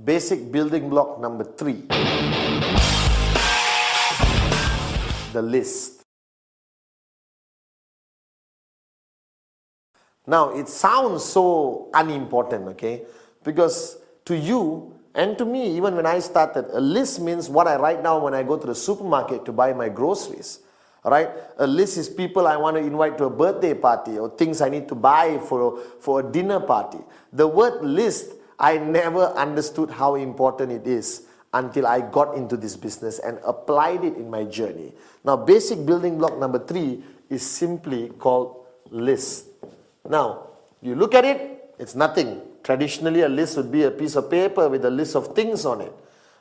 Basic building block number 3, the list. Now, it sounds so unimportant, okay? Because to you and to me, even when I started, a list means what I write down when I go to the supermarket to buy my groceries. Right? A list is people I want to invite to a birthday party or things I need to buy for a dinner party. The word list, I never understood how important it is until I got into this business and applied it in my journey. Now, basic building block number 3 is simply called list. Now, you look at it, it's nothing. Traditionally, a list would be a piece of paper with a list of things on it.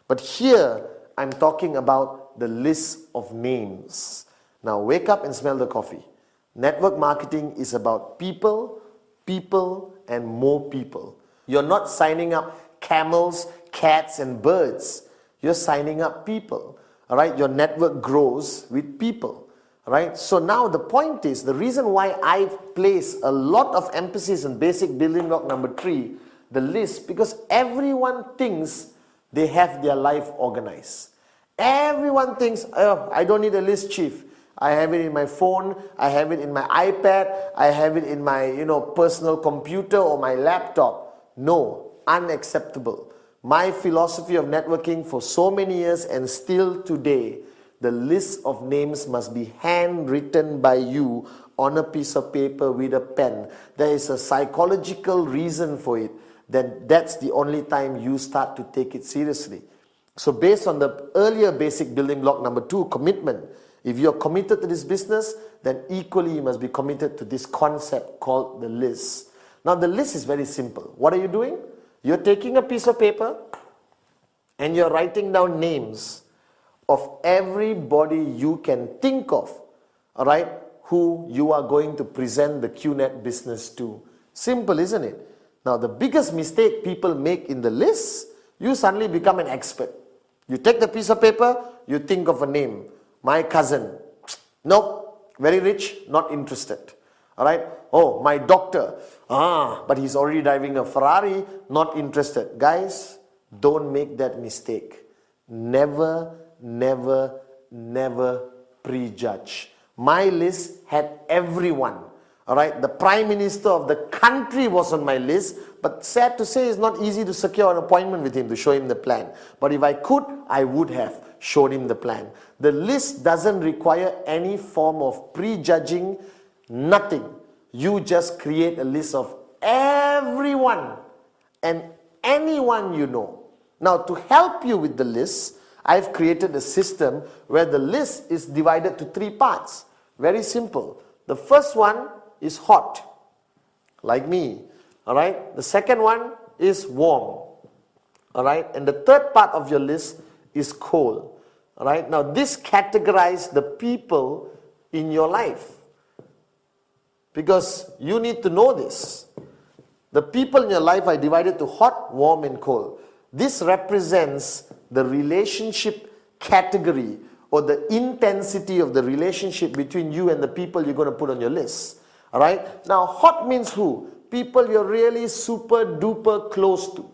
But here, I'm talking about the list of names. Now, wake up and smell the coffee. Network marketing is about people, and more people. You're not signing up camels, cats, and birds. You're signing up people. All right? Your network grows with people. All right? So now the point is, the reason why I place a lot of emphasis on basic building block number 3, the list, because everyone thinks they have their life organized. Everyone thinks, oh, I don't need a list, chief. I have it in my phone, I have it in my iPad, I have it in my personal computer or my laptop. No, unacceptable. My philosophy of networking for so many years and still today, the list of names must be handwritten by you on a piece of paper with a pen. There is a psychological reason for it. Then that's the only time you start to take it seriously. So based on the earlier basic building block number 2, commitment, if you're committed to this business, then equally you must be committed to this concept called the list. Now the list is very simple. What are you doing? You're taking a piece of paper and you're writing down names of everybody you can think of, all right, who you are going to present the QNet business to. Simple, isn't it? Now the biggest mistake people make in the list, you suddenly become an expert. You take the piece of paper, you think of a name. My cousin, nope, very rich, not interested. All right. Oh, my doctor, but he's already driving a Ferrari, not interested. Guys, don't make that mistake. Never prejudge. My list had everyone. All right. The Prime Minister of the country was on my list, but sad to say, it's not easy to secure an appointment with him to show him the plan. But if I could, I would have showed him the plan. The list doesn't require any form of prejudging, nothing. You just create a list of everyone and anyone you know. Now, to help you with the list, I've created a system where the list is divided to 3 parts. Very simple. The first one is hot, like me. All right. The second one is warm. All right. And the third part of your list is cold. All right. Now, this categorizes the people in your life, because you need to know this. The people in your life are divided to hot, warm, and cold. This represents the relationship category or the intensity of the relationship between you and the people you're going to put on your list. All right. Now, hot means who? People you're really super duper close to.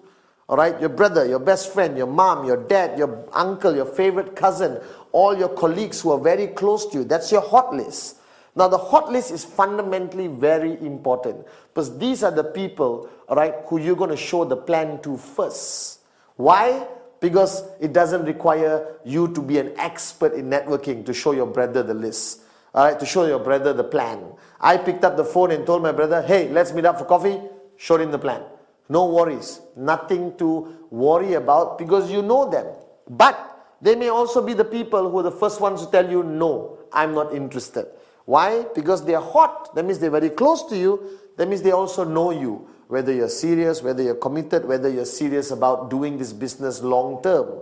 All right. Your brother, your best friend, your mom, your dad, your uncle, your favorite cousin, all your colleagues who are very close to you. That's your hot list. Now, the hot list is fundamentally very important, because these are the people, all right, who you're going to show the plan to first. Why? Because it doesn't require you to be an expert in networking to show your brother the list, all right, to show your brother the plan. I picked up the phone and told my brother, hey, let's meet up for coffee. Showed him the plan. No worries. Nothing to worry about, because you know them. But they may also be the people who are the first ones to tell you, no, I'm not interested. Why? Because they are hot. That means they're very close to you. That means they also know you. Whether you're serious, whether you're committed, whether you're serious about doing this business long term.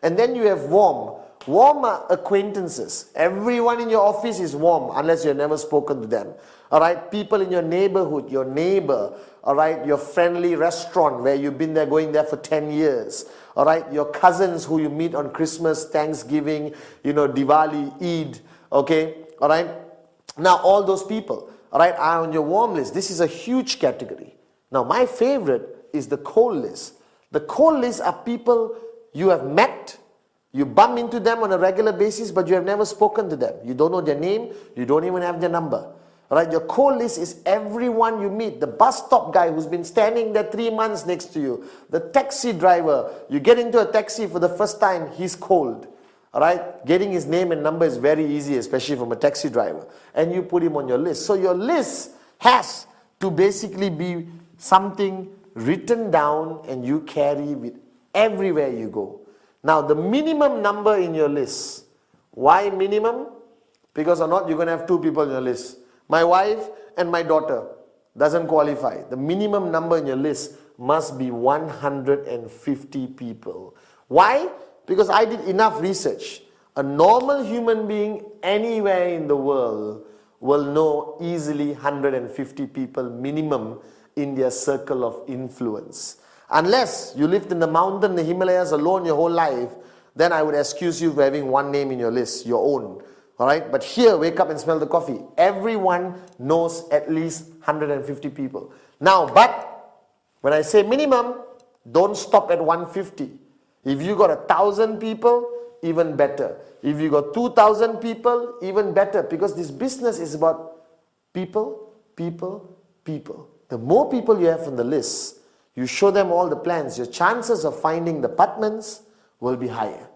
And then you have warm. Warm are acquaintances. Everyone in your office is warm unless you've never spoken to them. All right, people in your neighborhood, your neighbor, all right, your friendly restaurant where you've been there, going there for 10 years. All right, your cousins who you meet on Christmas, Thanksgiving, Diwali, Eid. Okay, all right. Now, all those people, all right, are on your warm list. This is a huge category. Now, my favorite is the cold list. The cold list are people you have met, you bump into them on a regular basis, but you have never spoken to them. You don't know their name, you don't even have their number. Right? Your cold list is everyone you meet. The bus stop guy who's been standing there 3 months next to you. The taxi driver. You get into a taxi for the first time, he's cold. Alright? Getting his name and number is very easy, especially from a taxi driver. And you put him on your list. So your list has to basically be something written down and you carry with everywhere you go. Now the minimum number in your list. Why minimum? Because or not, you're going to have 2 people in your list. My wife and my daughter doesn't qualify. The minimum number in your list must be 150 people. Why? Because I did enough research. A normal human being anywhere in the world will know easily 150 people minimum in their circle of influence. Unless you lived in the mountain, the Himalayas alone your whole life, then I would excuse you for having one name in your list, your own. Alright, but here, wake up and smell the coffee. Everyone knows at least 150 people. Now, but when I say minimum, don't stop at 150. If you got 1,000 people, even better. If you got 2,000 people, even better. Because this business is about people, people, people. The more people you have on the list, you show them all the plans, your chances of finding the apartments will be higher.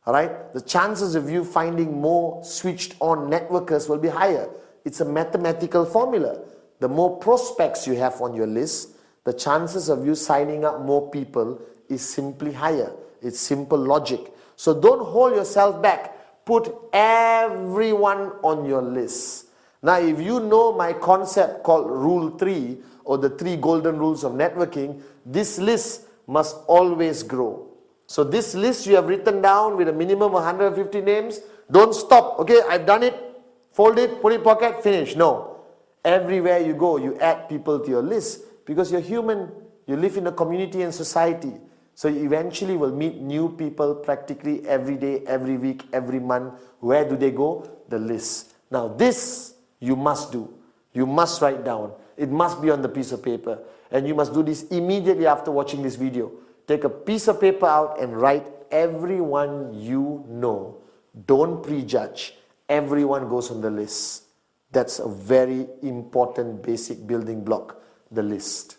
Alright? The chances of you finding more switched on networkers will be higher. It's a mathematical formula. The more prospects you have on your list, the chances of you signing up more people is simply higher. It's simple logic. So don't hold yourself back. Put everyone on your list. Now if you know my concept called Rule 3 or the 3 golden rules of networking, this list must always grow. So this list you have written down with a minimum of 150 names, don't stop. Okay, I've done it, fold it, put it in pocket, finish. No. Everywhere you go, you add people to your list because you're human. You live in a community and society. So you eventually will meet new people practically every day, every week, every month. Where do they go? The list. Now this you must do. You must write down. It must be on the piece of paper. And you must do this immediately after watching this video. Take a piece of paper out and write everyone you know. Don't prejudge. Everyone goes on the list. That's a very important basic building block, the list.